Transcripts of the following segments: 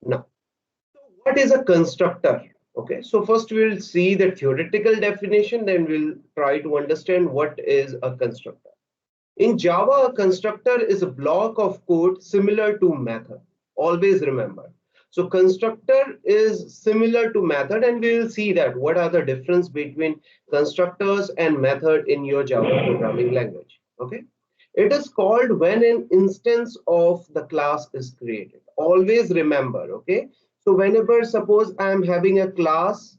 Now, what is a constructor? Okay, so first we'll see the theoretical definition, then we'll try to understand what is a constructor. In Java, a constructor is a block of code similar to method. Always remember. So constructor is similar to method, and we will see that what are the difference between constructors and method in your Java programming language. Okay. It is called when an instance of the class is created. Always remember. Okay. So whenever suppose I am having a class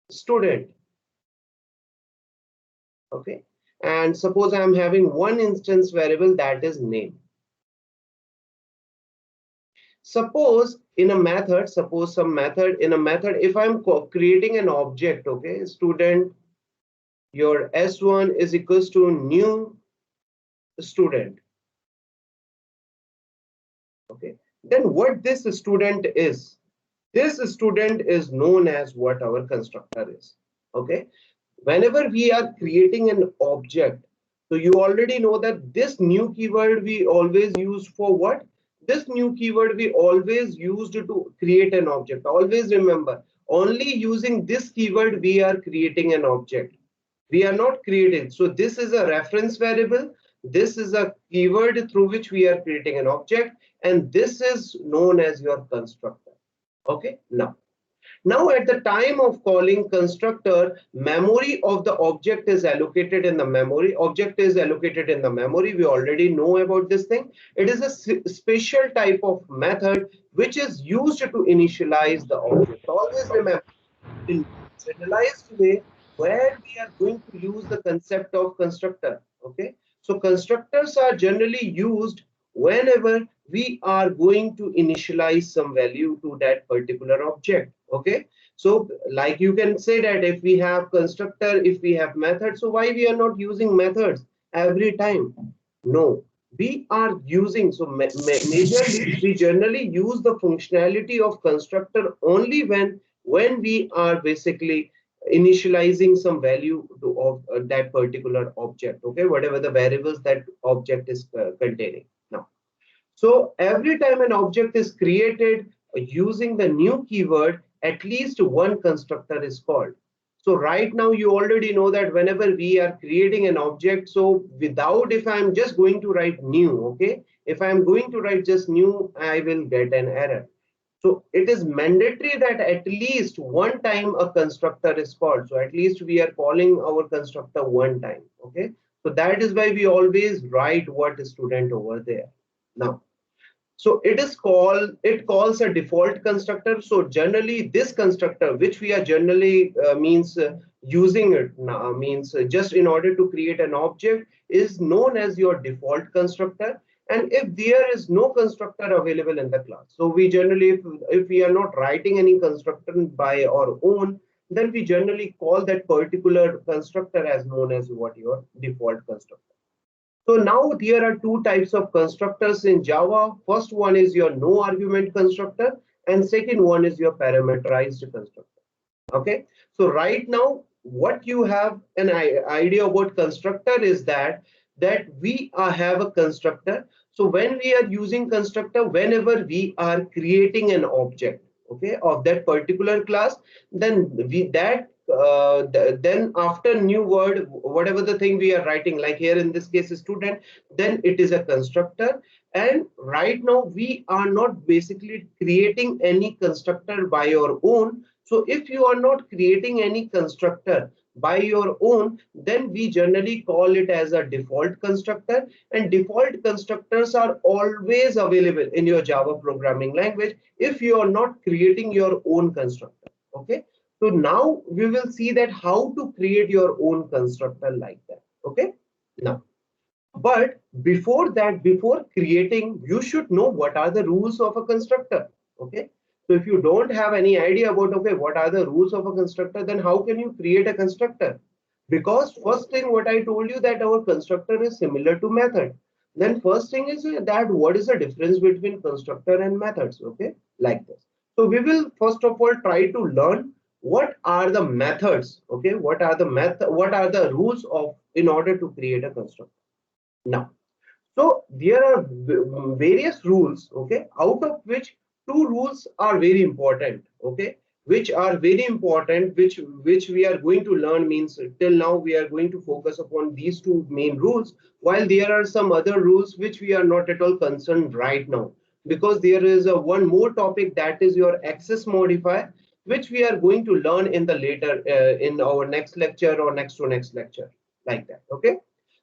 student, okay, and suppose I am having one instance variable that is name. Suppose in a method, suppose some method in a method, if I'm creating an object, okay, student, your S1 is equals to new student, okay, then what this student is, this student is known as what our constructor is, okay. Whenever we are creating an object, so you already know that this new keyword we always use for what? This new keyword we always used to create an object. Always remember, only using this keyword we are creating an object. We are not creating. So this is a reference variable. This is a keyword through which we are creating an object, and this is known as your constructor. Okay, now at the time of calling constructor, memory of the object is allocated in the memory. Object is allocated in the memory. We already know about this thing. It is a special type of method which is used to initialize the object. Always remember, in generalized way, where we are going to use the concept of constructor. Okay, so constructors are generally used whenever we are going to initialize some value to that particular object. Okay, so like you can say that if we have constructor, if we have method, so why we are not using methods every time? No, we are using, so majorly we generally use the functionality of constructor only when we are basically initializing some value to of that particular object, okay, whatever the variables that object is containing. Now, so every time an object is created using the new keyword, at least one constructor is called. So right now you already know that whenever we are creating an object, so without, if I'm just going to write new, okay, if I'm going to write just new, I will get an error. So it is mandatory that at least one time a constructor is called. So at least we are calling our constructor one time. Okay. So that is why we always write what student over there. Now, so it calls a default constructor. So generally this constructor, which we are generally means using it now, means just in order to create an object, is known as your default constructor. And if there is no constructor available in the class, so we generally, if we are not writing any constructor by our own, then we generally call that particular constructor as known as what your default constructor. So now there are two types of constructors in Java. First one is your no argument constructor, and second one is your parameterized constructor. Okay. So right now, what you have an idea about constructor is that we have a constructor. So when we are using constructor, whenever we are creating an object, okay, of that particular class, then then after new word, whatever the thing we are writing, like here in this case student, then it is a constructor. And right now we are not basically creating any constructor by our own. So if you are not creating any constructor by your own, then we generally call it as a default constructor. And default constructors are always available in your Java programming language if you are not creating your own constructor. Okay. So now we will see that how to create your own constructor like that. Okay. Now, but before that, before creating, you should know what are the rules of a constructor. Okay. So if you don't have any idea about, okay, what are the rules of a constructor, then how can you create a constructor? Because first thing what I told you that our constructor is similar to method. Then first thing is that what is the difference between constructor and methods? Okay, like this. So we will first of all try to learn what are the methods. Okay, what are the what are the rules of in order to create a constructor. Now, so there are various rules, okay, out of which two rules are very important, okay, which are very important, which we are going to learn. Means till now we are going to focus upon these two main rules, while there are some other rules which we are not at all concerned right now, because there is a one more topic, that is your access modifier, which we are going to learn in the later in our next lecture or next to next lecture, like that. Okay,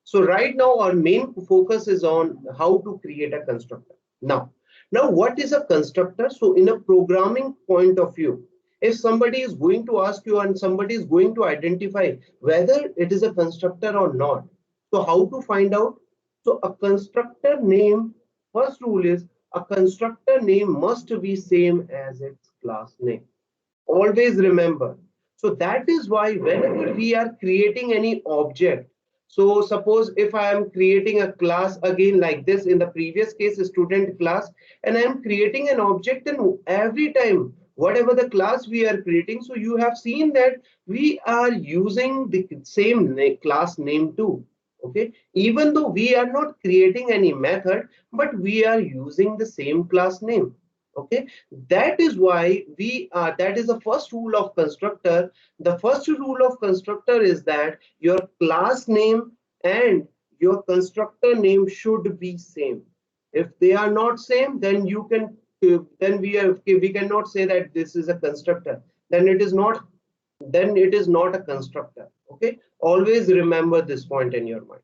so right now our main focus is on how to create a constructor. Now what is a constructor? So in a programming point of view, if somebody is going to ask you and somebody is going to identify whether it is a constructor or not, so how to find out? So a constructor name, first rule is a constructor name must be same as its class name. Always remember. So that is why whenever we are creating any object, so suppose if I am creating a class again like this, in the previous case a student class, and I am creating an object, and every time whatever the class we are creating, so you have seen that we are using the same class name too. Okay, even though we are not creating any method, but we are using the same class name. Okay, that is why we are, that is the first rule of constructor. The first rule of constructor is that your class name and your constructor name should be same. If they are not same, then you can then we cannot say that this is a constructor. Then it is not, then it is not a constructor. Okay, always remember this point in your mind.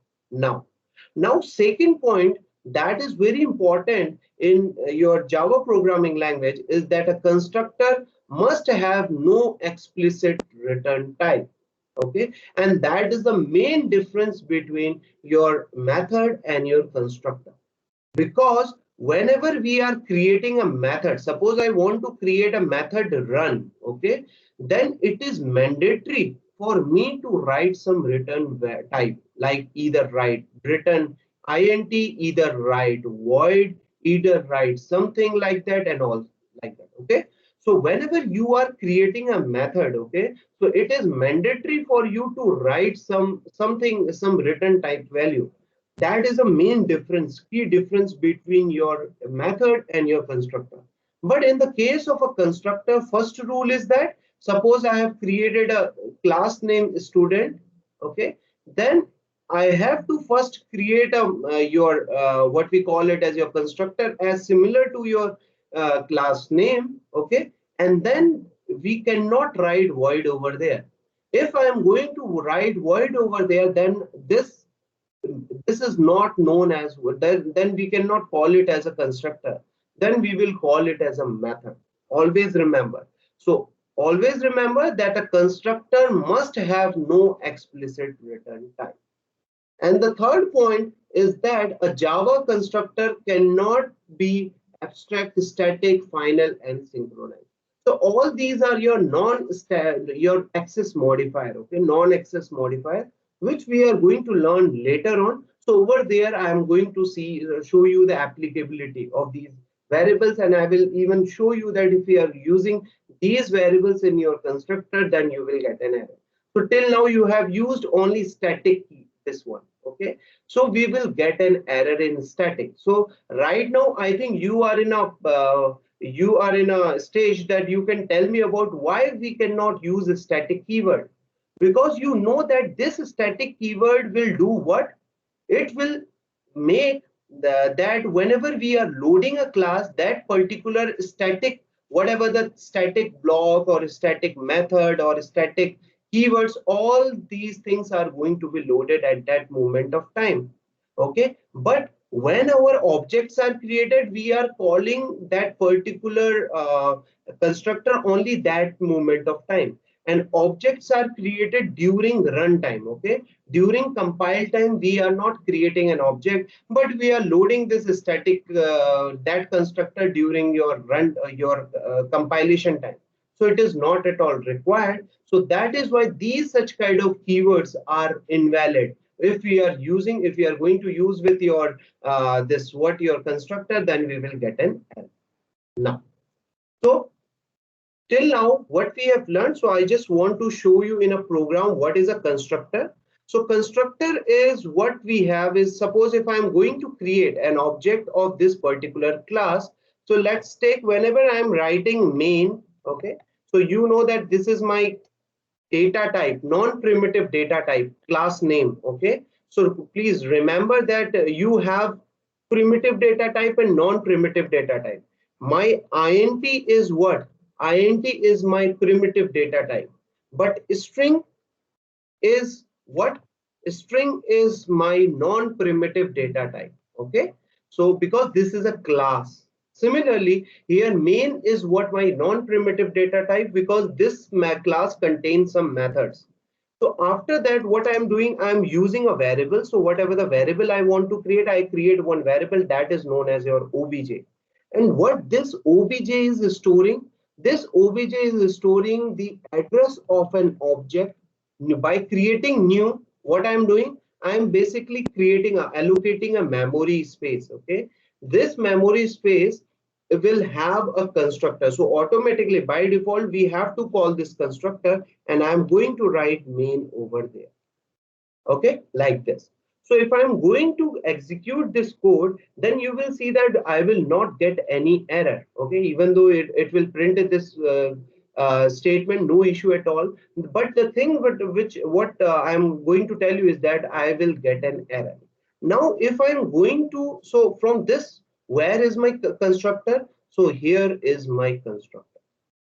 Now second point that is very important in your Java programming language is that a constructor must have no explicit return type. Okay, and that is the main difference between your method and your constructor. Because whenever we are creating a method, suppose I want to create a method run, okay, then it is mandatory for me to write some return type, like either write return int, either write void, either write something like that, and all like that. Okay, so whenever you are creating a method, okay, so it is mandatory for you to write some return type value. That is the main difference, key difference between your method and your constructor. But in the case of a constructor, first rule is that suppose I have created a class name student, okay, then I have to first create a your what we call it as your constructor as similar to your class name, okay, and then we cannot write void over there. If I am going to write void over there, then this is not known as, then we cannot call it as a constructor, then we will call it as a method. Always remember. So always remember that a constructor must have no explicit return type. And the third point is that a Java constructor cannot be abstract, static, final, and synchronized. So all these are your your access modifier, okay, non-access modifier, which we are going to learn later on. So over there, I am going to show you the applicability of these variables, and I will even show you that if you are using these variables in your constructor, then you will get an error. So till now you have used only static key, this one. Okay, so we will get an error in static. So right now I think you are in a stage that you can tell me about why we cannot use a static keyword, because you know that this static keyword will do what? It will make that whenever we are loading a class, that particular static, whatever the static block or static method or static keywords, all these things are going to be loaded at that moment of time. Okay, but when our objects are created, we are calling that particular constructor only that moment of time, and objects are created during runtime. Okay, during compile time we are not creating an object, but we are loading this static that constructor during your compilation time. So it is not at all required. So that is why these such kind of keywords are invalid. If we are using, if we are going to use with your this what your constructor, then we will get an error. Now, so till now what we have learned, so I just want to show you in a program what is a constructor. So constructor is what we have is, suppose if I am going to create an object of this particular class, So let's take whenever I'm writing main, okay. So you know that this is my data type, non-primitive data type, class name, okay. So please remember that you have primitive data type and non-primitive data type. My int is what? Int is my primitive data type, but string is what? String is my non-primitive data type, okay. So because this is a class, similarly here main is what? My non-primitive data type, because this class contains some methods. So after that, what I'm doing, I'm using a variable. So whatever the variable I want to create, I create one variable that is known as your obj. And what this obj is storing, this obj is storing the address of an object. By creating new, what I'm doing, I'm basically creating allocating a memory space, okay. This memory space will have a constructor. So automatically by default we have to call this constructor, and I'm going to write main over there, okay, like this. So if I'm going to execute this code, then you will see that I will not get any error, okay, even though it will print this statement, no issue at all. But the thing what I'm going to tell you is that I will get an error. Now if I'm going to, so from this, where is my constructor? So here is my constructor.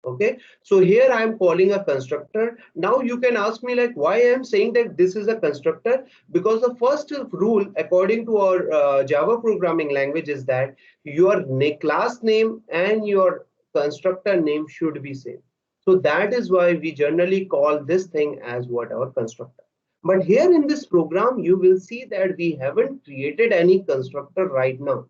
Okay, so here I am calling a constructor. Now you can ask me like why I am saying that this is a constructor, because the first rule according to our Java programming language is that your class name and your constructor name should be same. So that is why we generally call this thing as what? Our constructor. But here in this program you will see that we haven't created any constructor right now.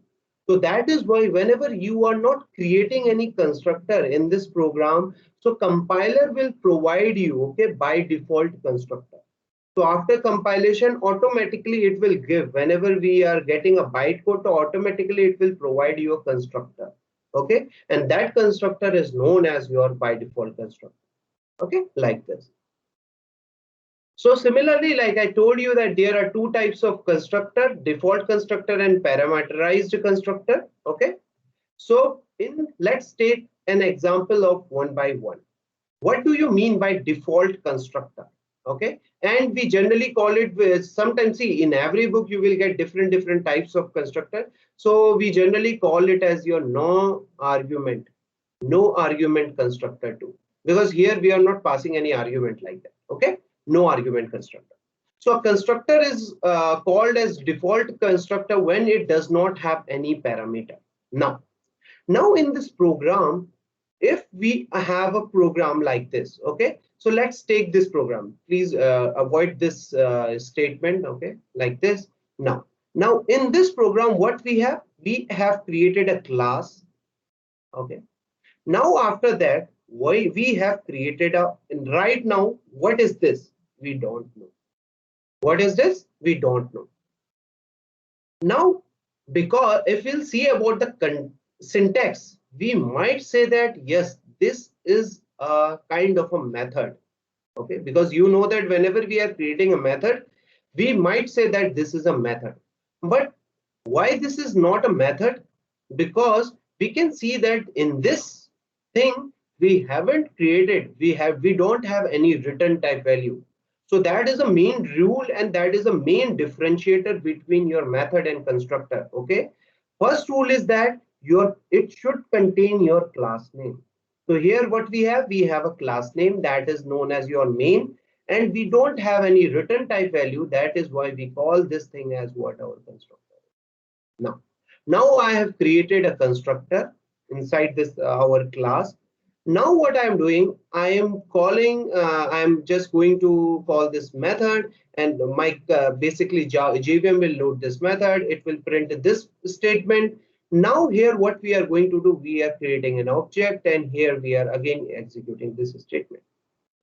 So that is why whenever you are not creating any constructor in this program, so compiler will provide you, okay, by default constructor. So after compilation, automatically it will give, whenever we are getting a bytecode, so automatically it will provide you a constructor, okay, and that constructor is known as your by default constructor, okay, like this. So similarly, like I told you that there are two types of constructor, default constructor and parameterized constructor. Okay. So let's take an example of one by one. What do you mean by default constructor? Okay. And we generally call it with, sometimes see in every book you will get different types of constructor. So we generally call it as your no argument constructor too, because here we are not passing any argument like that, okay, no argument constructor. So a constructor is called as default constructor when it does not have any parameter. Now in this program, if we have a program like this, okay, so let's take this program, please avoid this statement, okay, like this. Now in this program, what we have created a class, okay. Now after that, why we have created a, right now, what is this? We don't know. What is this? We don't know. Now, because if we'll see about the syntax, we might say that yes, this is a kind of a method. Okay, because you know that whenever we are creating a method, we might say that this is a method. But why this is not a method? Because we can see that in this thing we haven't created, we don't have any return type value. So that is a main rule, and that is a main differentiator between your method and constructor. Okay, first rule is that it should contain your class name. So here what we have a class name that is known as your main, and we don't have any return type value. That is why we call this thing as what? Our constructor. Now I have created a constructor inside this our class. Now what I am doing, I am calling, I am just going to call this method, and my basically JVM will load this method. It will print this statement. Now here what we are going to do, we are creating an object, and here we are again executing this statement.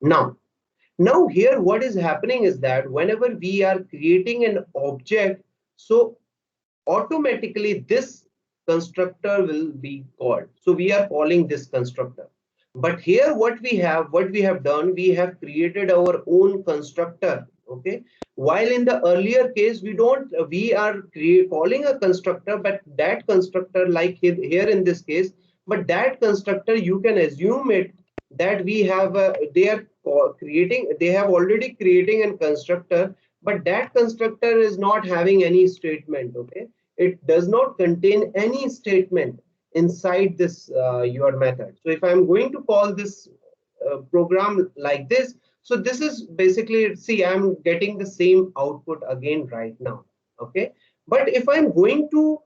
Now here what is happening is that whenever we are creating an object, so automatically this constructor will be called. So we are calling this constructor. But here what we have done, we have created our own constructor. Okay, While in the earlier case, we are calling a constructor, but that constructor, like here in this case, but that constructor, you can assume it that we have they have already creating a constructor, but that constructor is not having any statement. Okay, it does not contain any statement inside this your method. So if I'm going to call this program like this, so this is basically, see, I'm getting the same output again right now. Okay, but if I'm going to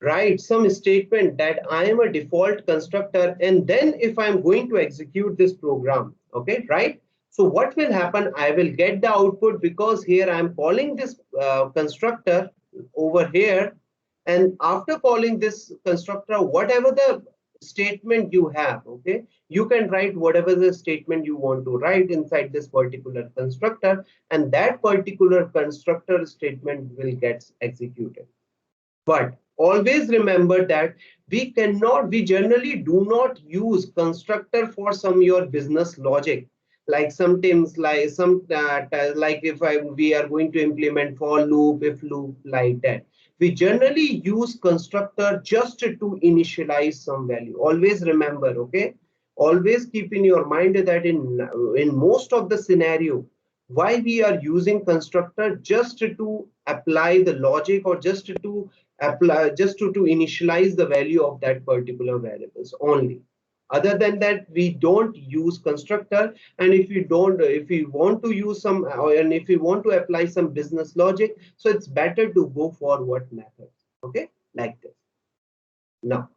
write some statement that I am a default constructor, and then if I'm going to execute this program, okay, right? So what will happen? I will get the output, because here I'm calling this constructor over here, and after calling this constructor, whatever the statement you have, okay, you can write whatever the statement you want to write inside this particular constructor, and that particular constructor statement will get executed. But always remember that we generally do not use constructor for some your business logic. Like sometimes, like if we are going to implement for loop, if loop, like that. We generally use constructor just to initialize some value. Always remember, okay? Always keep in your mind that in most of the scenario, why we are using constructor just to apply the logic, or just to apply, just to initialize the value of that particular variables only. Other than that, we don't use constructor. And if we want to use some, and if we want to apply some business logic, so it's better to go for what method. Okay, like this. Now,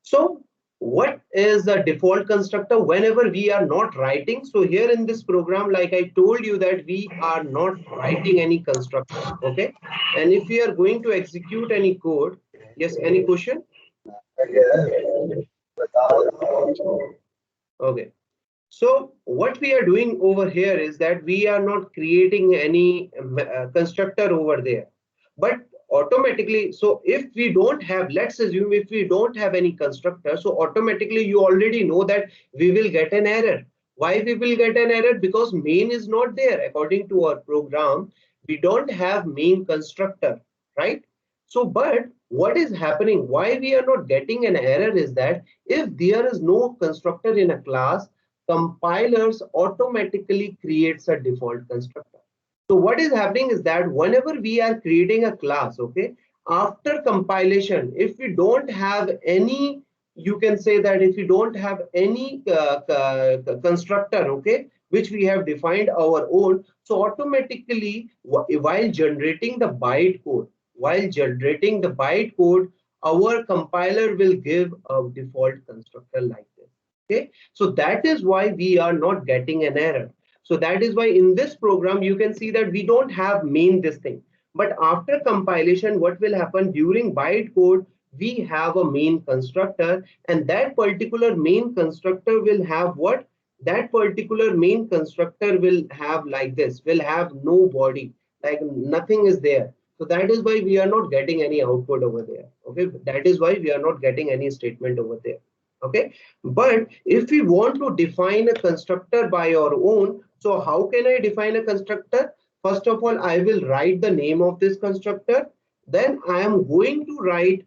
so what is the default constructor whenever we are not writing? So here in this program, like I told you, that we are not writing any constructor. Okay, and if we are going to execute any code, yes, any question? Okay, so what we are doing over here is that we are not creating any constructor over there, but automatically, so if we don't have, let's assume if we don't have any constructor, so automatically you already know that we will get an error. Why we will get an error? Because main is not there. According to our program, we don't have main constructor, right? So but what is happening, why we are not getting an error, is that if there is no constructor in a class, compilers automatically creates a default constructor. So what is happening is that whenever we are creating a class, okay, after compilation, if we don't have any, you can say that if we don't have any constructor, okay, which we have defined our own, so automatically while generating the byte code, our compiler will give a default constructor like this. Okay, so that is why we are not getting an error. So that is why in this program you can see that we don't have main this thing, but after compilation, what will happen during bytecode, we have a main constructor, and that particular main constructor will have what? That particular main constructor will have like this, will have no body, like nothing is there. So that is why we are not getting any output over there. Okay, that is why we are not getting any statement over there. Okay, but if we want to define a constructor by our own, so how can I define a constructor? First of all, I will write the name of this constructor. Then I am going to write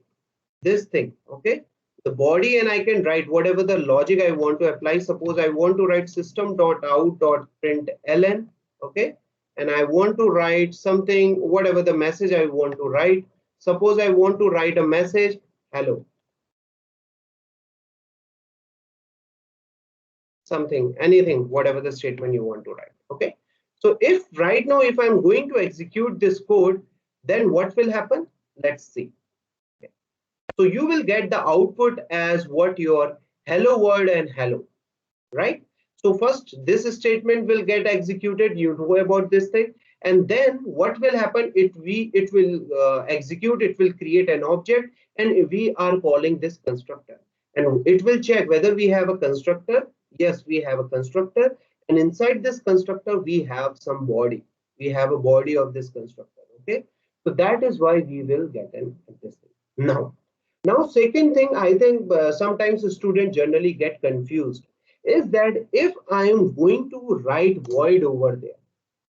this thing, okay, the body, and I can write whatever the logic I want to apply. Suppose I want to write system.out.println, okay, and I want to write something, whatever the message I want to write. Suppose I want to write a message, hello, something, anything, whatever the statement you want to write. Okay, so if right now, if I'm going to execute this code, then what will happen? Let's see. Okay. So you will get the output as what your hello world and hello, right? So first this statement will get executed, you know about this thing, and then what will happen, it will execute, it will create an object, and we are calling this constructor, and it will check whether we have a constructor. Yes, we have a constructor, and inside this constructor we have some body, we have a body of this constructor. Okay, so that is why we will get this thing. Now second thing, I think sometimes the student generally get confused, is that if I am going to write void over there,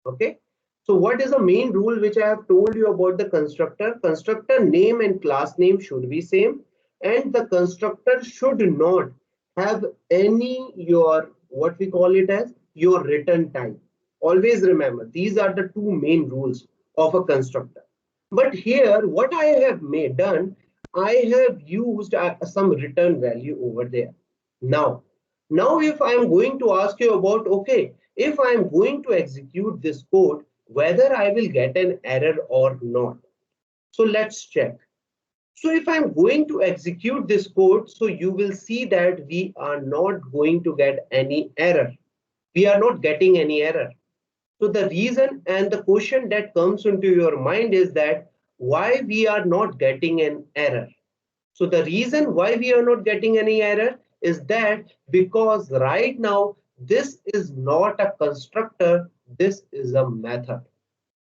Okay. So what is the main rule which I have told you about the constructor? Constructor name and class name should be same, and the constructor should not have any your what we call it as your return type. Always remember these are the two main rules of a constructor. But here what I have made done, I have used some return value over there. Now if I am going to ask you about, okay, if I am going to execute this code, whether I will get an error or not. So let's check. So if I'm going to execute this code, so you will see that we are not going to get any error. We are not getting any error. So the reason and the question that comes into your mind is that why we are not getting an error. So the reason why we are not getting any error is that because right now this is not a constructor, this is a method.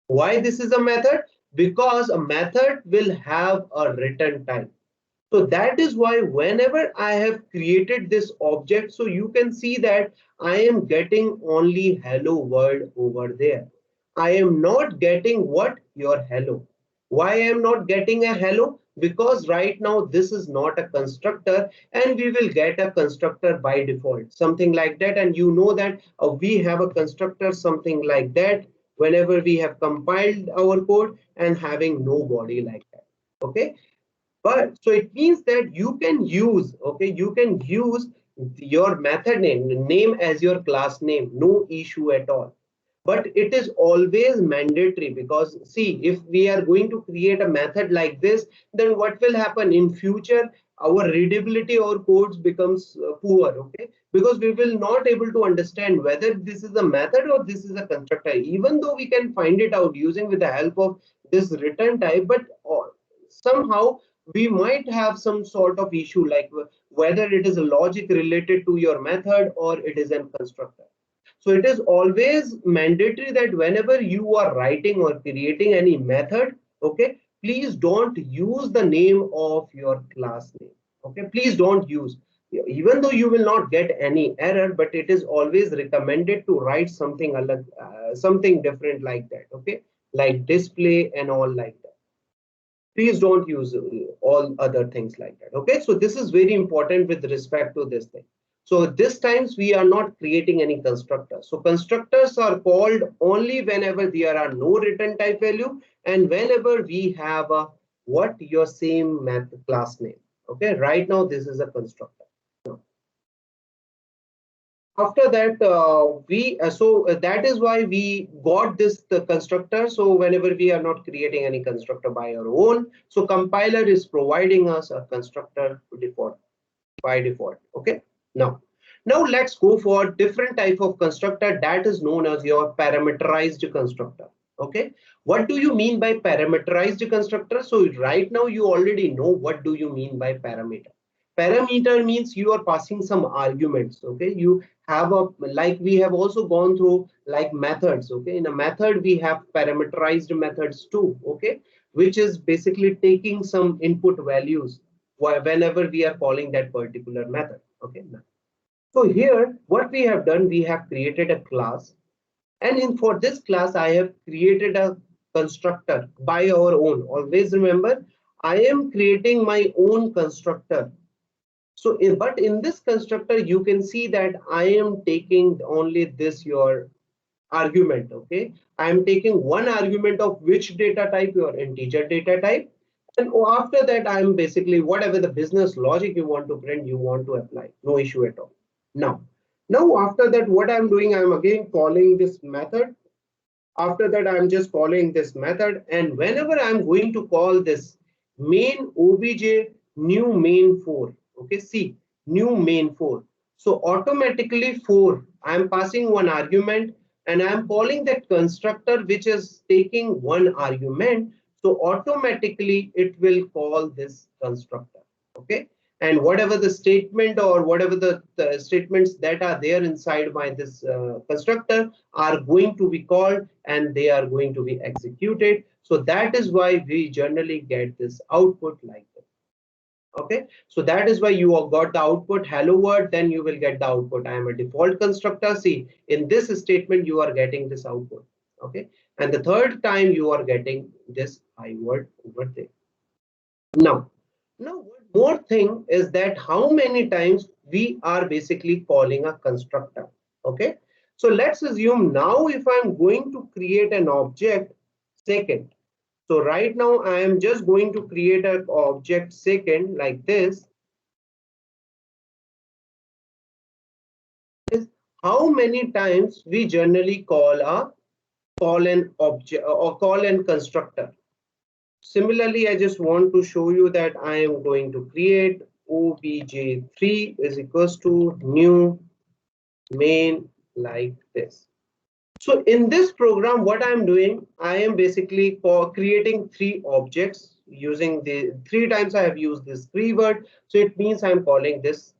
Why this is a method? Because a method will have a return type. So that is why whenever I have created this object, so you can see that I am getting only hello world over there. I am not getting what? Your hello. Why I am not getting a hello? Because right now this is not a constructor and we will get a constructor by default, something like that. And you know that we have a constructor, something like that, whenever we have compiled our code and having no body like that. Okay. But so it means that you can use, okay, you can use your method name as your class name, no issue at all. But it is always mandatory because see, if we are going to create a method like this, then what will happen in future? Our readability or codes becomes poor, okay, because we will not able to understand whether this is a method or this is a constructor, even though we can find it out using with the help of this return type, but somehow we might have some sort of issue like whether it is a logic related to your method or it is a constructor. So it is always mandatory that whenever you are writing or creating any method, okay, please don't use the name of your class name. Okay, please don't use, even though you will not get any error, but it is always recommended to write something something different like that. Okay, like display and all like that. Please don't use all other things like that. Okay, so this is very important with respect to this thing. So this times we are not creating any constructors. So constructors are called only whenever there are no return type value and whenever we have a what your same math class name. Okay, right now this is a constructor. After that that is why we got this the constructor. So whenever we are not creating any constructor by our own, so compiler is providing us a constructor default by default. Okay, now let's go for different type of constructor that is known as your parameterized constructor. Okay, what do you mean by parameterized constructor? So right now you already know what do you mean by parameter. Parameter means you are passing some arguments. Okay, you have a, like we have also gone through like methods. Okay, in a method we have parameterized methods too. Okay, which is basically taking some input values whenever we are calling that particular method. Okay, so here what we have done, we have created a class, and in for this class I have created a constructor by our own. Always remember, I am creating my own constructor. So but in this constructor you can see that I am taking only this your argument. Okay, I am taking one argument of which data type, your integer data type, and after that I am basically whatever the business logic you want to print, you want to apply, no issue at all. Now after that what I'm doing, I'm again calling this method. After that I'm just calling this method, and whenever I'm going to call this main obj new main 4, okay, see, new main 4, so automatically 4, I'm passing one argument and I'm calling that constructor which is taking one argument, so automatically it will call this constructor. Okay, and whatever the statement or whatever the statements that are there inside my this constructor are going to be called and they are going to be executed. So that is why we generally get this output like this. Okay, so that is why you have got the output hello world, then you will get the output I am a default constructor. See, in this statement you are getting this output. Okay, and the third time you are getting this I word over there. Now, one more thing is that how many times we are basically calling a constructor. Okay, so let's assume now if I'm going to create an object second. So right now I am just going to create an object second like this. How many times we generally call an object or call an constructor. Similarly, I just want to show you that I am going to create obj3 is equals to new main like this. So in this program, what I'm doing, I am basically creating three objects using the three times I have used this three word. So it means I'm calling this,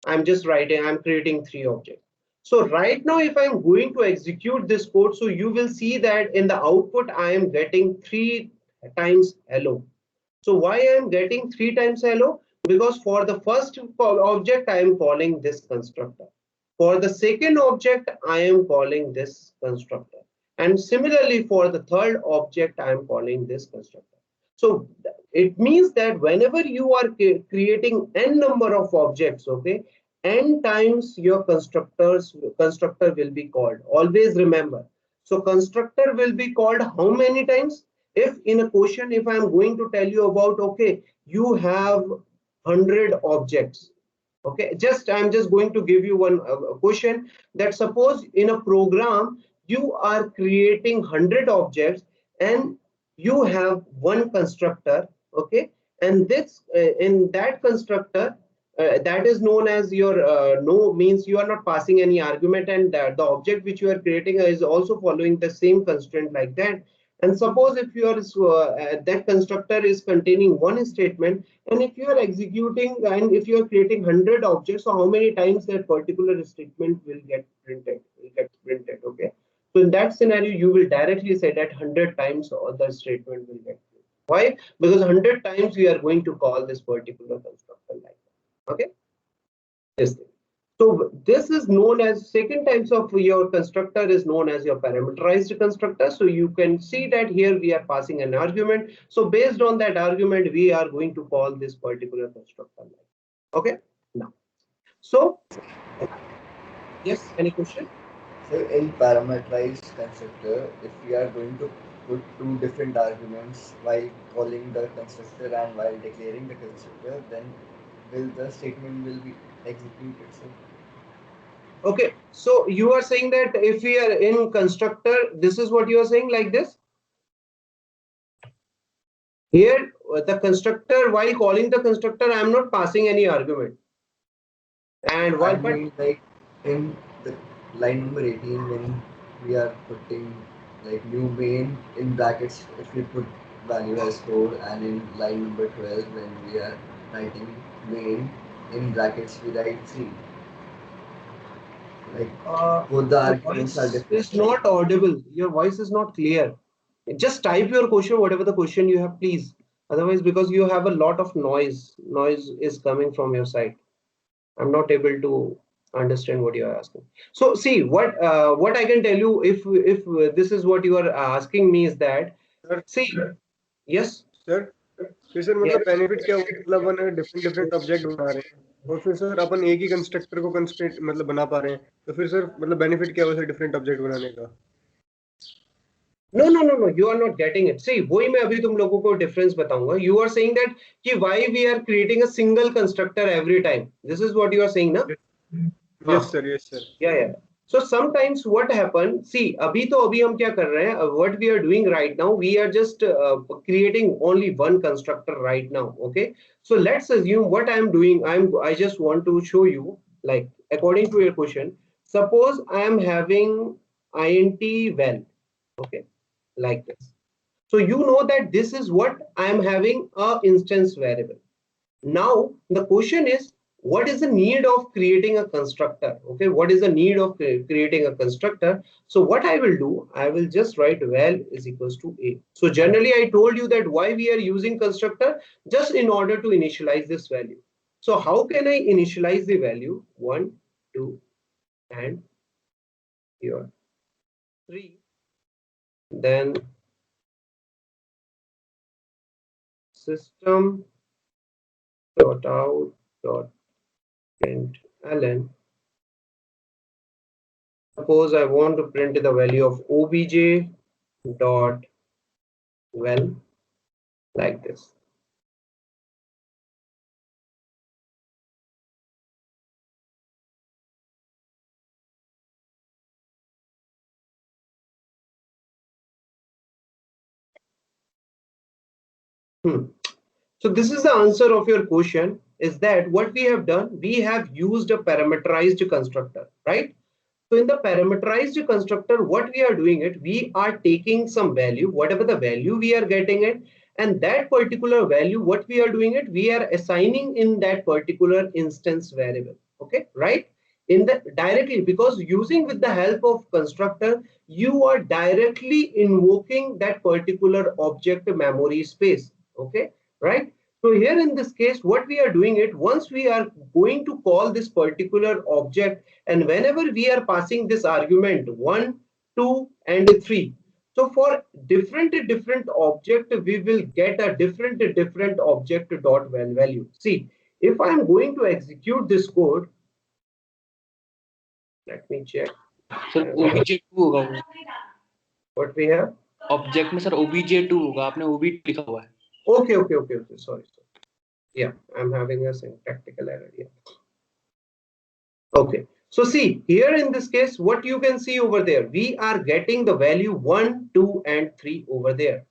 I'm just writing, I'm creating three objects. So right now, if I'm going to execute this code, so you will see that in the output, I am getting three times hello. So why I am getting three times hello? Because for the first object, I am calling this constructor. For the second object, I am calling this constructor. And similarly, for the third object, I am calling this constructor. So it means that whenever you are creating n number of objects, okay, n times your constructor will be called. Always remember. So constructor will be called how many times? If in a question, if I'm going to tell you about, okay, you have 100 objects. Okay, I'm just going to give you one question that suppose in a program you are creating 100 objects and you have one constructor. Okay, and this in that constructor that is known as your no means you are not passing any argument, and the object which you are creating is also following the same constraint like that. And suppose if your that constructor is containing one statement, and if you are executing and if you are creating 100 objects, so how many times that particular statement will get printed? Okay, so in that scenario you will directly say that 100 times or the statement will get printed. Why? Because 100 times we are going to call this particular constructor like that. Okay, this thing. So this is known as second types of your constructor is known as your parameterized constructor. So you can see that here we are passing an argument. So based on that argument, we are going to call this particular constructor. Okay. Now, so yes, any question? So in parameterized constructor, if we are going to put two different arguments while calling the constructor and while declaring the constructor, then will the statement will be executed. So Okay. So you are saying that if we are in constructor, this is what you are saying like this. Here, the constructor, while calling the constructor, I am not passing any argument. And I while but mean like in the line number 18 when we are putting like new main in brackets if we put value as 4, and in line number 12 when we are writing main in brackets we write 3. Like both the your arguments are voice different, is right? not audible. Your voice is not clear. Just type your question, whatever the question you have, please. Otherwise, because you have a lot of noise is coming from your side. I'm not able to understand what you are asking. So, see what I can tell you. If this is what you are asking me is that, sir see, yes, sir फिर sir yes. मतलब benefit क्या हुआ मतलब अपन different different object बना रहे हैं और फिर सर अपन एक ही कंस्ट्रक्टर को कंस्ट्रेंट मतलब बना पा रहे हैं तो फिर सर मतलब बेनिफिट क्या हुआ सर डिफरेंट ऑब्जेक्ट बनाने का No, you are not getting it. See, वही मैं अभी तुम लोगों को difference बताऊंगा. You are saying that कि why we are creating a single constructor every time. This is what you are saying, ना? हाँ. Yes sir Yeah. So sometimes what happen? See, अभी हम क्या कर रहे हैं? What we are doing right now, we are just creating only one constructor right now. Okay. So let's assume what I am doing. I just want to show you, like according to your question. Suppose I am having int val. Okay, like this. So you know that this is what I am having a instance variable. Now the question is, what is the need of creating a constructor? Okay, what is the need of creating a constructor? So what I will do, I will just write val is equals to a. So generally I told you that why we are using constructor, just in order to initialize this value. So how can I initialize the value? 1, 2, and here 3. then system dot out dot println. Suppose I want to print the value of obj dot well, like this. So this is the answer of your question, is that what we have done, we have used a parameterized constructor, right? So in the parameterized constructor, what we are doing it, we are taking some value, whatever the value we are getting it, and that particular value, what we are doing it, we are assigning in that particular instance variable. Okay, right? In the directly, because using with the help of constructor, you are directly invoking that particular object memory space. Okay, right? So here in this case, what we are doing it, once we are going to call this particular object, and whenever we are passing this argument 1, 2, and 3, so for different object, we will get a different object dot value. See, if I am going to execute this code, let me check. Sir obj2 होगा वो. What we have? Object में sir obj2 होगा, आपने ob लिखा हुआ है. Okay. Sorry. Yeah, I'm having a syntactical error here. Okay. So see here in this case, what you can see over there, we are getting the value 1, 2, and 3 over there.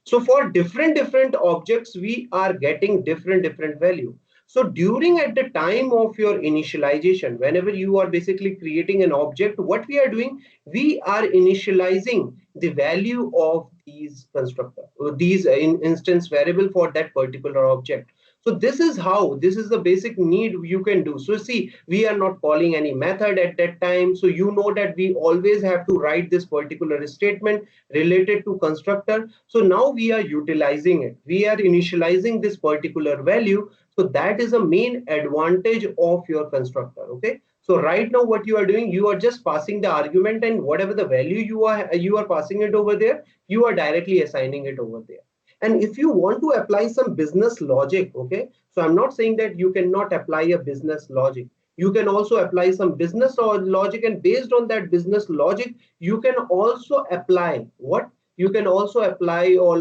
So for different objects, we are getting different value. So during at the time of your initialization, whenever you are basically creating an object, what we are doing, we are initializing the value of these constructor, these instance variable for that particular object. So this is the basic need you can do. So see, we are not calling any method at that time. So you know that we always have to write this particular statement related to constructor. So now we are utilizing it. We are initializing this particular value. So that is a main advantage of your constructor. Okay. So right now what you are doing, you are just passing the argument, and whatever the value you are passing it over there, you are directly assigning it over there. And if you want to apply some business logic, okay, so I'm not saying that you cannot apply a business logic. You can also apply some business logic, and based on that business logic, you can also apply what? You can also apply, or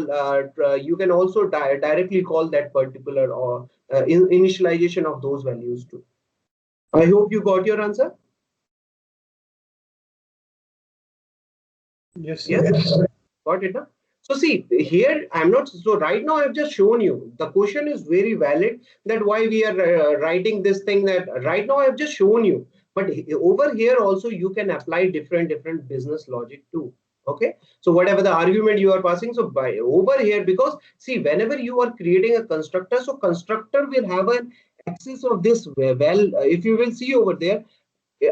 you can also directly call that particular or initialization of those values too. I hope you got your answer. Yes. Got it, huh? So see here, I'm not, so right now I've just shown you, the question is very valid, that why we are writing this thing, that right now I've just shown you, but over here also you can apply different business logic too. Okay, so whatever the argument you are passing, so by over here, because see, whenever you are creating a constructor, so constructor will have an access of this if you will see over there,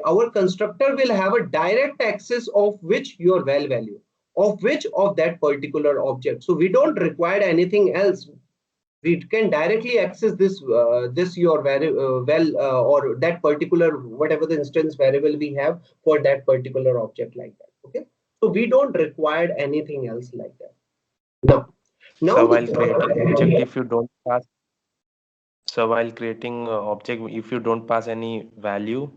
our constructor will have a direct access of which your value, of which of that particular object. So we don't require anything else. We can directly access this your or that particular, whatever the instance variable we have for that particular object, like that. Okay, so we don't require anything else like that. Now So while creating object, if you don't pass, so while creating object, if you don't pass any value,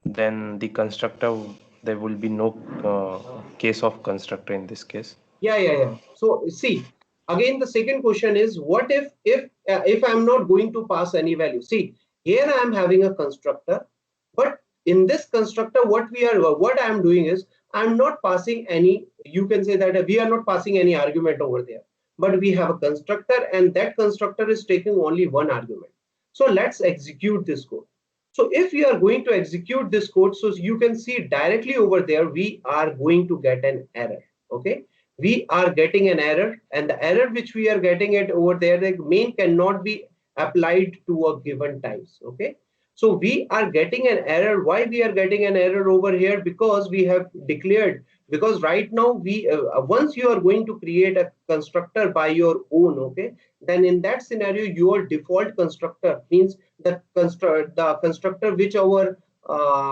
then the constructor, there will be no case of constructor in this case. Yeah. So see, again, the second question is, what if I'm not going to pass any value? See, here I am having a constructor, but in this constructor, what I am doing is, I'm not passing any, you can say that we are not passing any argument over there, but we have a constructor, and that constructor is taking only one argument. So let's execute this code. So if we are going to execute this code, so you can see directly over there, we are going to get an error. Okay, we are getting an error, and the error which we are getting it over there, the main cannot be applied to a given times. Okay, so we are getting an error. Why we are getting an error over here? Because we have declared, because right now we once you are going to create a constructor by your own, okay, then in that scenario your default constructor means the constructor which our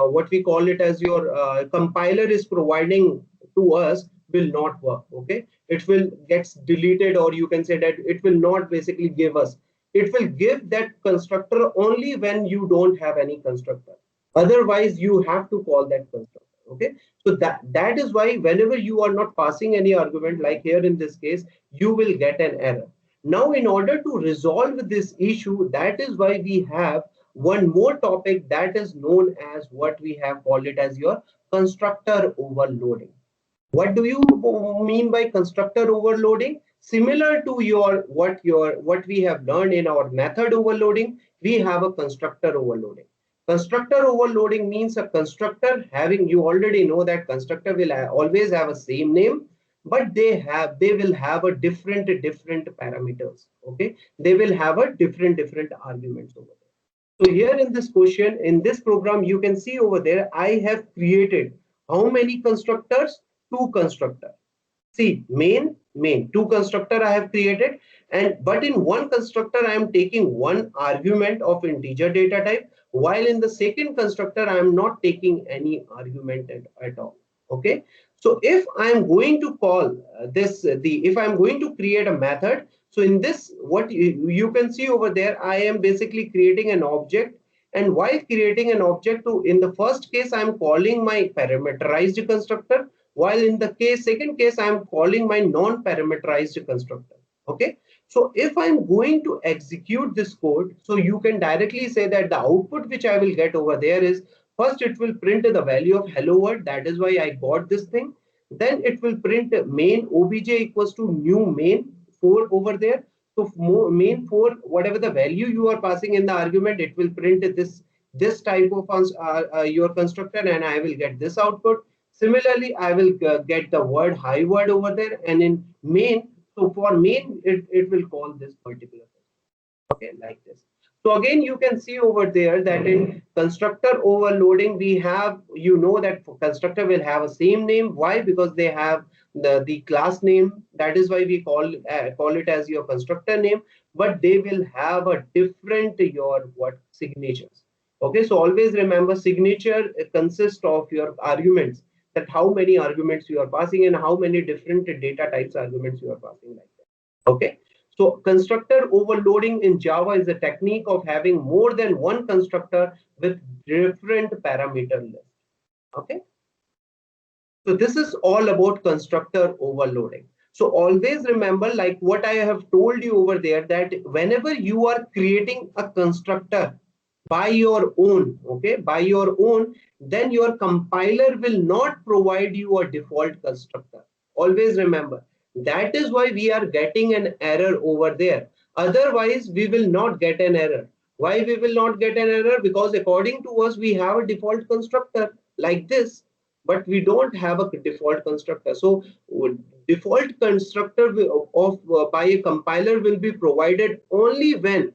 what we call it as your compiler is providing to us, will not work. Okay, it will gets deleted, or you can say that it will not basically give us. It will give that constructor only when you don't have any constructor. Otherwise, you have to call that constructor. Okay, so that is why whenever you are not passing any argument, like here in this case, you will get an error. Now, in order to resolve this issue, that is why we have one more topic that is known as what we have called it as your constructor overloading. What do you mean by constructor overloading? Similar to what we have learned in our method overloading, we have a constructor overloading. Constructor overloading means a constructor having, you already know that constructor will always have a same name, but they will have a different parameters. Okay, they will have a different arguments over there. So here in this question, in this program, you can see over there, I have created how many constructors? Two constructor. See, main, two constructor I have created, but in one constructor I am taking one argument of integer data type, while in the second constructor I am not taking any argument at all. Okay, so if I am going to call if I am going to create a method, so in this, what you can see over there, I am basically creating an object. And while creating an object, in the first case I am calling my parameterized constructor, while in the second case I am calling my non-parameterized constructor. Okay, so if I'm going to execute this code, so you can directly say that the output which I will get over there is, first it will print the value of hello world, that is why I got this thing. Then it will print main obj equals to new main 4 over there. So main 4, whatever the value you are passing in the argument, it will print this type of your constructor, and I will get this output. Similarly, I will get the word hi word over there, and in main, so for main, it will call this particular thing. Okay, like this. So again, you can see over there that in constructor overloading, we have, you know, that constructor will have a same name. Why? Because they have the class name. That is why we call it as your constructor name. But they will have a different your signatures. Okay, so always remember, signature consists of your arguments, that how many arguments you are passing and how many different data types arguments you are passing, like that. Okay, so constructor overloading in Java is a technique of having more than one constructor with different parameter list. Okay, so this is all about constructor overloading. So always remember, like what I have told you over there, that whenever you are creating a constructor by your own, okay, by your own, then your compiler will not provide you a default constructor. Always remember, that is why we are getting an error over there. Otherwise, we will not get an error. Why we will not get an error? Because according to us, we have a default constructor like this, but we don't have a default constructor. So default constructor by a compiler will be provided only when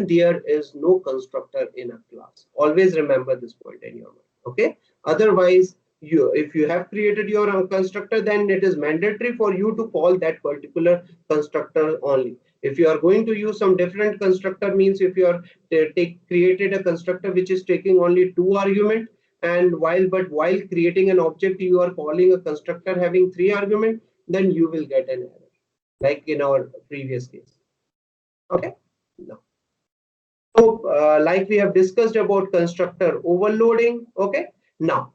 there is no constructor in a class. Always remember this point in your mind. Okay, otherwise, if you have created your own constructor, then it is mandatory for you to call that particular constructor only. If you are going to use some different constructor, means if you are created a constructor which is taking only 2 arguments, and while creating an object you are calling a constructor having 3 arguments, then you will get an error, like in our previous case. Okay, now, so like we have discussed about constructor overloading. Okay, now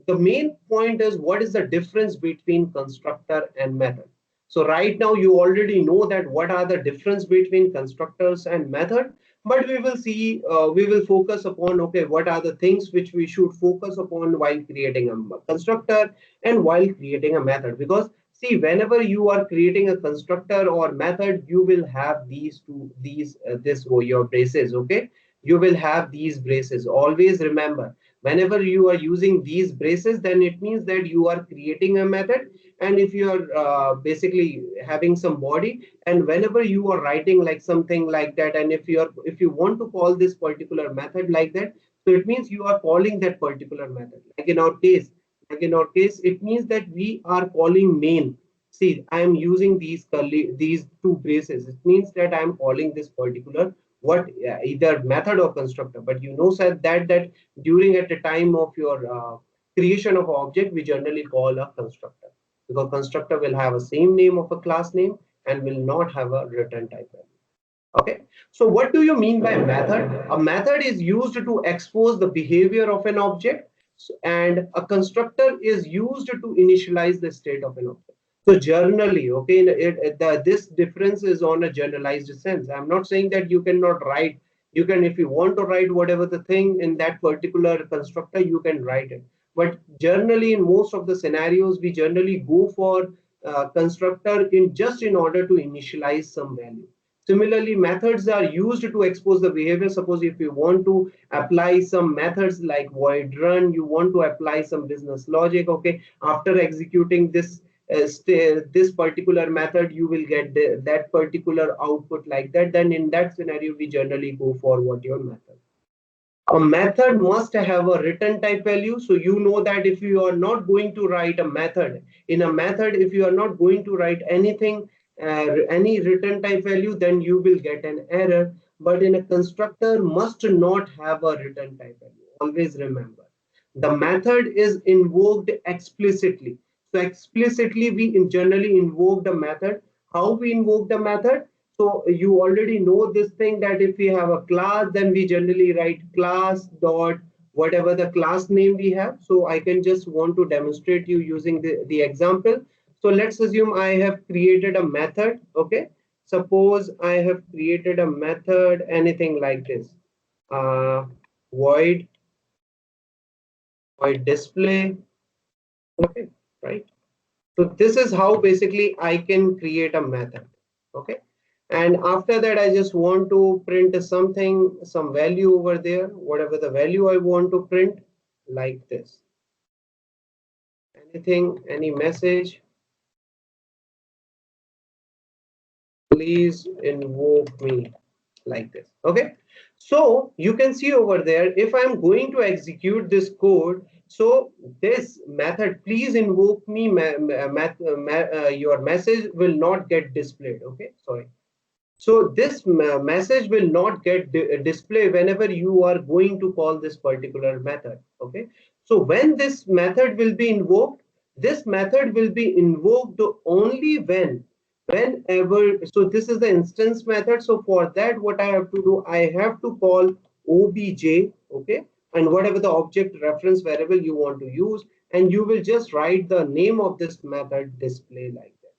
the main point is, what is the difference between constructor and method? So right now you already know that what are the difference between constructors and method, but we will see, we will focus upon, okay, what are the things which we should focus upon while creating a constructor and while creating a method. Because see, whenever you are creating a constructor or method, you will have your braces. Okay, you will have these braces. Always remember, whenever you are using these braces, then it means that you are creating a method. And if you are basically having some body, and whenever you are writing like something like that, and if you want to call this particular method like that, so it means you are calling that particular method. Like in our case, it means that we are calling main. See, I am using these 2 braces. It means that I am calling this particular either method or constructor. But you know, said that during at the time of your creation of object, we generally call a constructor. because constructor will have a same name of a class name and will not have a return type value. Okay, so what do you mean by method? A method is used to expose the behavior of an object, and a constructor is used to initialize the state of an object. So generally, okay, this difference is on a generalized sense. I'm not saying that you cannot write. You can, if you want to write whatever the thing in that particular constructor, you can write it. But generally, in most of the scenarios, we generally go for constructor in order to initialize some value. Similarly, methods are used to expose the behavior. Suppose if you want to apply some methods like void run, you want to apply some business logic. Okay, after executing this particular method, you will get that particular output like that. Then in that scenario, we generally go for what your method. A method must have a return type value. So you know that if you are not going to write a method, in a method, if you are not going to write anything, any return type value, then you will get an error. But in a constructor must not have a return type value. Always remember, the method is invoked explicitly. So explicitly, we generally invoke the method. How we invoke the method? So you already know this thing that if we have a class, then we generally write class dot whatever the class name we have. So I can just want to demonstrate you using the example. So let's assume I have created a method. Okay. Suppose I have created a method, anything like this, void display. Okay, right. So this is how basically I can create a method. Okay. And after that, I just want to print something, some value over there, whatever the value I want to print, like this. Anything, any message. Please invoke me, like this. Okay. So you can see over there, if I'm going to execute this code, so this method, please invoke me, your message will not get displayed. Okay, sorry. So this message will not get displayed whenever you are going to call this particular method. Okay. So when this method will be invoked, this method will be invoked only whenever. So this is the instance method. So for that, what I have to do, I have to call obj. Okay. And whatever the object reference variable you want to use, and you will just write the name of this method display like that.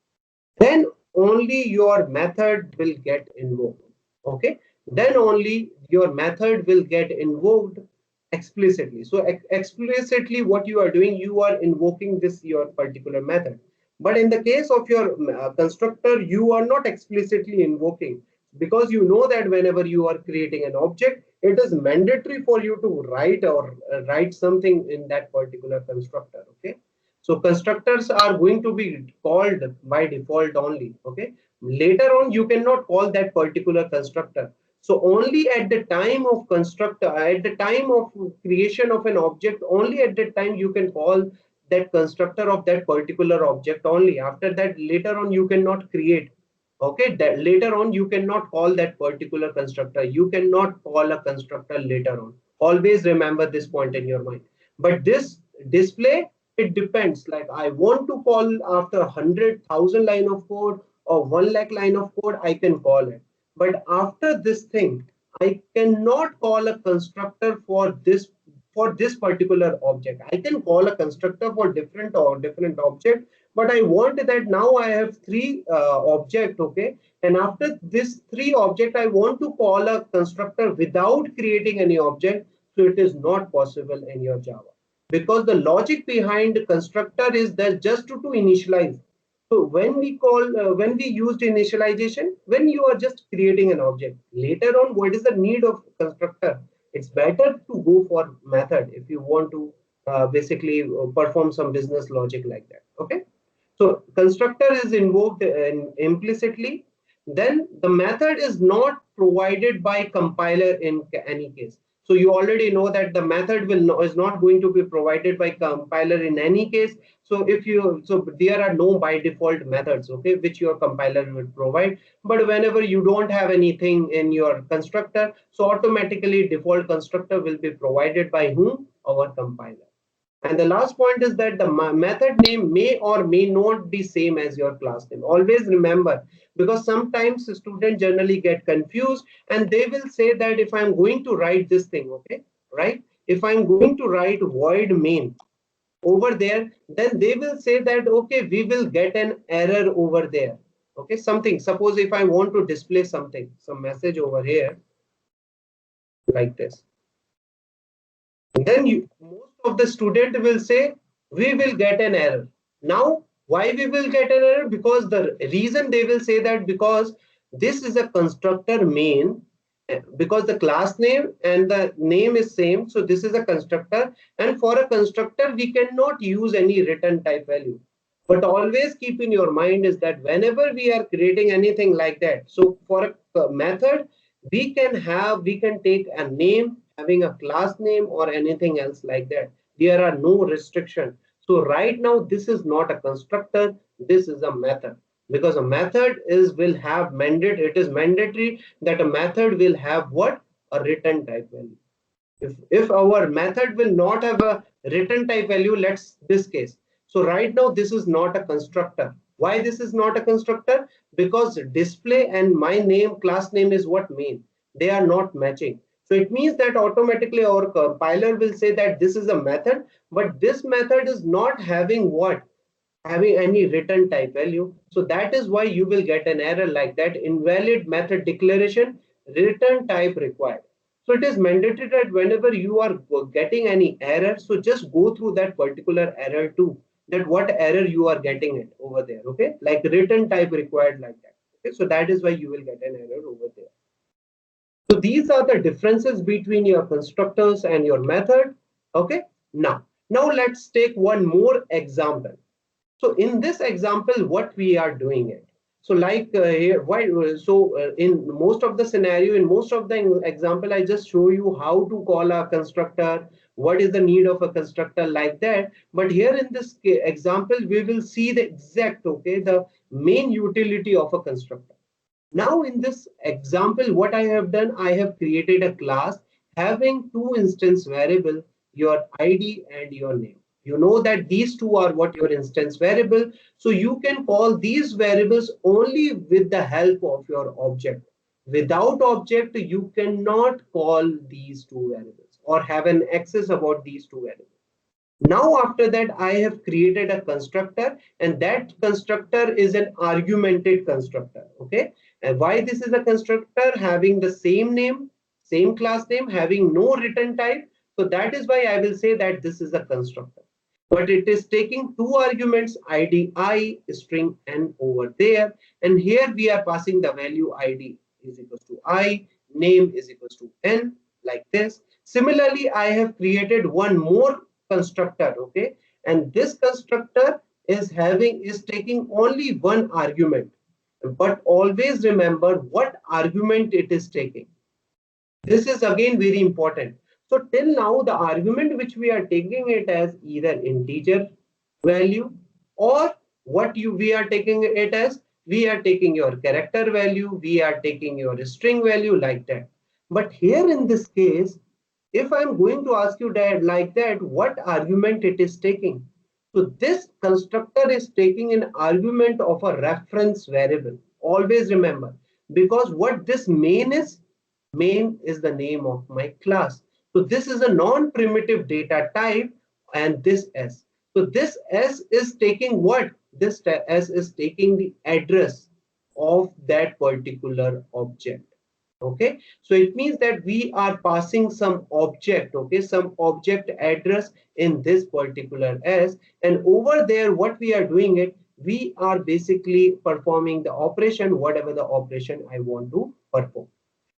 Then only your method will get invoked. Okay, then only your method will get invoked explicitly. So explicitly what you are doing, you are invoking this your particular method. But in the case of your constructor, you are not explicitly invoking, because you know that whenever you are creating an object, it is mandatory for you to write or write something in that particular constructor. Okay. So constructors are going to be called by default only. Okay. Later on, you cannot call that particular constructor. So only at the time of constructor, at the time of creation of an object, only at that time you can call that constructor of that particular object only. After that, later on, you cannot create. Okay. That later on, you cannot call that particular constructor. You cannot call a constructor later on. Always remember this point in your mind. But this display, it depends. Like I want to call after 100,000 line of code or 1 lakh line of code, I can call it. But after this thing, I cannot call a constructor for this particular object. I can call a constructor for different object, but I want that now I have 3 object. Okay, and after this 3 object, I want to call a constructor without creating any object. So it is not possible in your Java, because the logic behind constructor is that just to initialize. So when we when we used initialization, when you are just creating an object, later on, what is the need of constructor? It's better to go for method if you want to basically perform some business logic like that. Okay. So constructor is invoked implicitly. Then the method is not provided by compiler in any case. So you already know that the method is not going to be provided by compiler in any case. So there are no by default methods, okay, which your compiler will provide. But whenever you don't have anything in your constructor, so automatically default constructor will be provided by whom? Our compiler. And the last point is that the method name may or may not be same as your class name. Always remember, because sometimes students generally get confused and they will say that if I'm going to write this thing, okay, right? If I'm going to write void main over there, then they will say that, okay, we will get an error over there. Okay, something, suppose if I want to display something, some message over here like this, then most of the student will say we will get an error. Now why we will get an error? Because the reason they will say that, because this is a constructor main, because the class name and the name is same, so this is a constructor, and for a constructor we cannot use any return type value. But always keep in your mind is that whenever we are creating anything like that, so for a method we can take a name having a class name or anything else like that. There are no restriction. So right now this is not a constructor, this is a method, because a method will have mandate. It is mandatory that a method will have what? A return type value. If our method will not have a return type value, let's this case. So right now this is not a constructor. Why this is not a constructor? Because display and my name, class name is what main. They are not matching. So it means that automatically our compiler will say that this is a method, but this method is not having what? Having any return type value. So that is why you will get an error like that: invalid method declaration, return type required. So it is mandatory that whenever you are getting any error, so just go through that particular error too, that what error you are getting it over there. Okay, like return type required like that. Okay, so that is why you will get an error over there. So these are the differences between your constructors and your method. Okay, now let's take one more example. So in this example, what we are doing it. So like here, why? In most of the scenario, in most of the example, I just show you how to call a constructor, what is the need of a constructor like that. But here in this example, we will see the exact, okay, the main utility of a constructor. Now in this example, what I have done, I have created a class having two instance variable, your ID and your name. You know that these two are what your instance variable. So you can call these variables only with the help of your object. Without object, you cannot call these two variables or have an access about these two variables. Now after that, I have created a constructor, and that constructor is an argumented constructor. Okay, and why this is a constructor? Having the same name, same class name, having no return type. So that is why I will say that this is a constructor. But it is taking two arguments, id I, string n over there, and here we are passing the value id is equals to I, name is equals to n, like this. Similarly, I have created one more constructor, okay, and this constructor is taking only one argument, but always remember what argument it is taking. This is again very important. So till now the argument which we are taking it as either integer value, or what we are taking it as, we are taking your character value, we are taking your string value, like that. But here in this case, if I'm going to ask you that like that, what argument it is taking? So this constructor is taking an argument of a reference variable. Always remember, because what this main is the name of my class. So this is a non-primitive data type, and this S. So this S is taking what? This S is taking the address of that particular object. Okay, so it means that we are passing some object, okay, some object address in this particular S, and over there what we are doing it, we are basically performing the operation, whatever the operation I want to perform.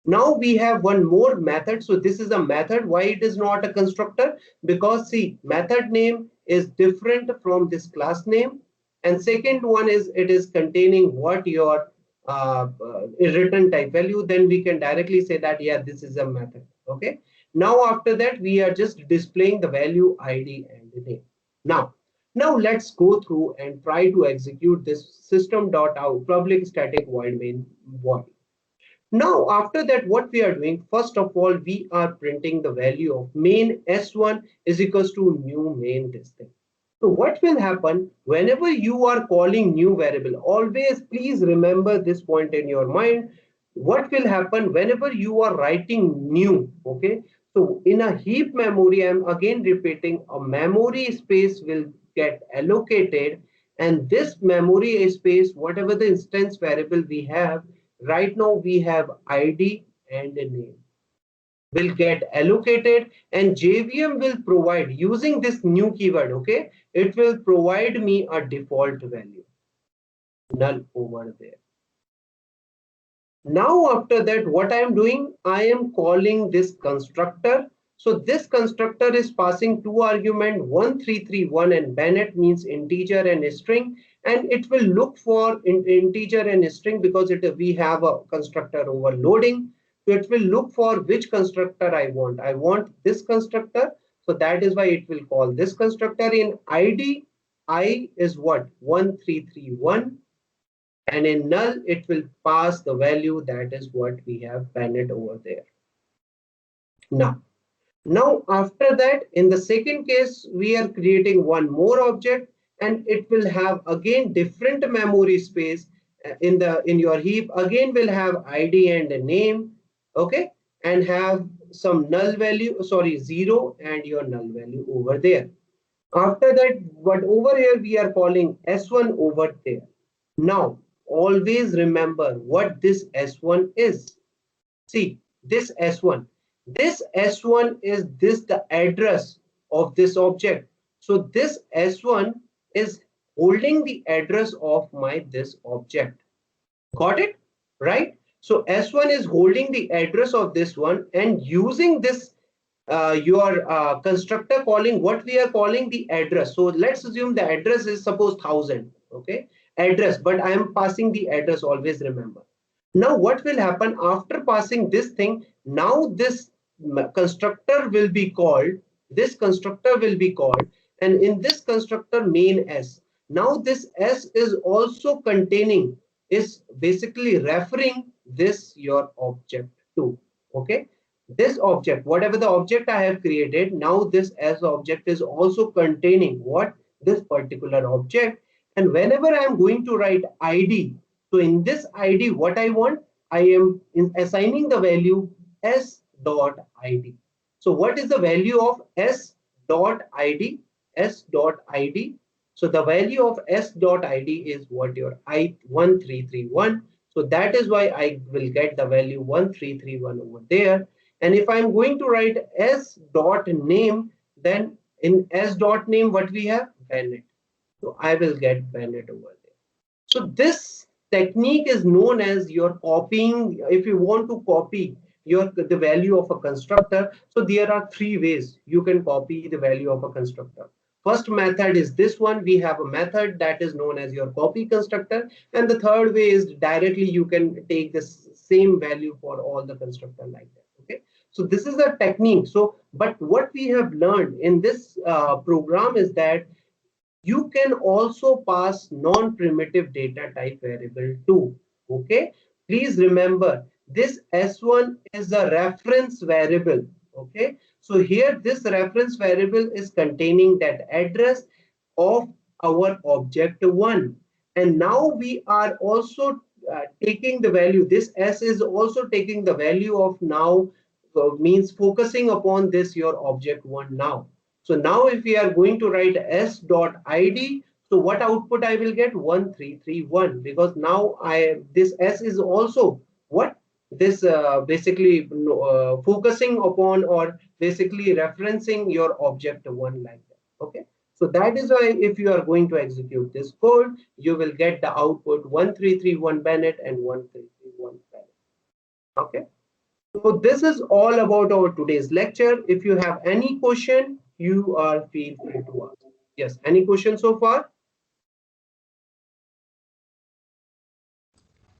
Now we have one more method. So this is a method. Why it is not a constructor? Because see, method name is different from this class name, and second one is it is containing what your return type value. Then we can directly say that yeah, this is a method. Okay, now after that we are just displaying the value ID and the name. Now let's go through and try to execute this system.out public static void main void. Now, after that, what we are doing, first of all, we are printing the value of main S1 is equals to new main this thing. So what will happen whenever you are calling new variable? Always please remember this point in your mind. What will happen whenever you are writing new? Okay. So in a heap memory, I'm again repeating, a memory space will get allocated, and this memory space, whatever the instance variable we have, right now we have ID and a name, will get allocated, and JVM will provide using this new keyword. Okay, it will provide me a default value null over there. Now after that, what I am doing, I am calling this constructor. So this constructor is passing two arguments, 1331, and Bennett means integer and a string, and it will look for integer and a string because we have a constructor overloading. So it will look for which constructor I want. I want this constructor. So that is why it will call this constructor. In ID, I is what? 1331. And in null, it will pass the value. That is what we have Bennett over there. Now after that, in the second case, we are creating one more object, and it will have again different memory space in your heap. Again, will have ID and a name, okay, and have some null value, sorry, 0 and your null value over there. After that, what over here we are calling S1 over there. Now, always remember what this S1 is. See, this S1. This S1 is the address of this object. So this S1 is holding the address of this object. Got it? Right? So S1 is holding the address of this one, and using this your constructor calling what we are calling the address. So let's assume the address is suppose 1000. Okay, address, but I am passing the address, always remember. Now what will happen after passing this thing? Now this constructor will be called, and in this constructor main S. Now this S is also containing, is basically referring this your object to. Okay, this object, whatever the object I have created, now this S object is also containing what? This particular object. And whenever I am going to write ID, so in this ID, what I want, I am assigning the value S dot ID. So what is the value of S dot ID? S dot ID. So the value of S dot ID is what? Your I1331. So that is why I will get the value 1331 over there. And if I'm going to write S dot name, then in S dot name, what we have? Bennett. So I will get Bennett over there. So this technique is known as your copying. If you want to copy the value of a constructor, so there are three ways you can copy the value of a constructor. First method is this one. We have a method that is known as your copy constructor, and the third way is directly you can take this same value for all the constructor like that. Okay, so this is a technique. So but what we have learned in this program is that you can also pass non-primitive data type variable too. Okay, please remember this S1 is a reference variable. Okay, so here this reference variable is containing that address of our object 1, and now we are also taking the value. This S is also taking the value of now, means focusing upon this your object 1 now. So now if we are going to write S dot ID, so what output I will get? 1331, because now this S is also what? This basically focusing upon or basically referencing your object 1 like that. Okay, so that is why if you are going to execute this code, you will get the output 1331 Bennett and 1331 Bennett. Okay, so this is all about our today's lecture. If you have any question, you are feel free to ask. Yes, any question so far?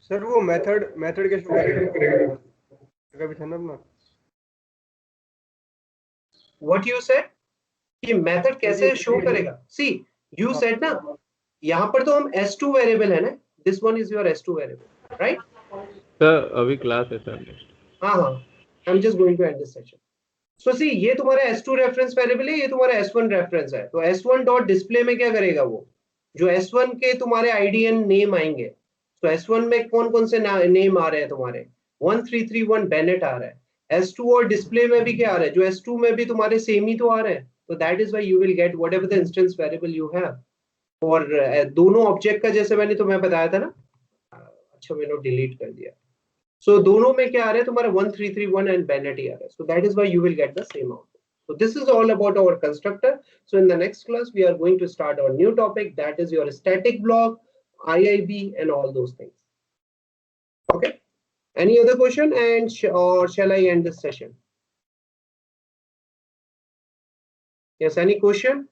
Sir वो method कैसे करेगा कभी था ना अपना What you said? कि method कैसे show करेगा? See, you said ना, यहाँ पर तो हम S2 वेरिएबल है ना, this one is your S2 variable, right? Sir अभी क्लास है सर नेक्स्ट। हाँ हाँ, I am just going to end this session. So see, ये तुम्हारा S2 रेफरेंस वेरिएबल है, ये तुम्हारा S1 रेफरेंस है। तो S1 डॉट डिस्प्ले में क्या करेगा वो, जो S1 के तुम्हारे आईडी एंड नेम आएंगे। तो S1 में कौन कौन से नेम आ रहे हैं तुम्हारे, 1331 बेनेट आ रहा है। S2 और डिस्प्ले में भी क्या आ रहा है, जो S2 में भी तुम्हारे सेम ही तो आ रहे हैं। तो that is why you will get whatever the instance variable you have. और दोनों ऑब्जेक्ट का जैसे मैंने तुम्हें बताया था ना, अच्छा मैंने डिलीट कर दिया। So दोनों में क्या आ रहा है तुम्हारा 1331 and Bennett ही आ रहा है. So that is why you will get the same output. So this is all about our constructor. So in the next class we are going to start our new topic, that is your static block, IIB and all those things. Okay. Any other question, and or shall I end this session? Yes, any question?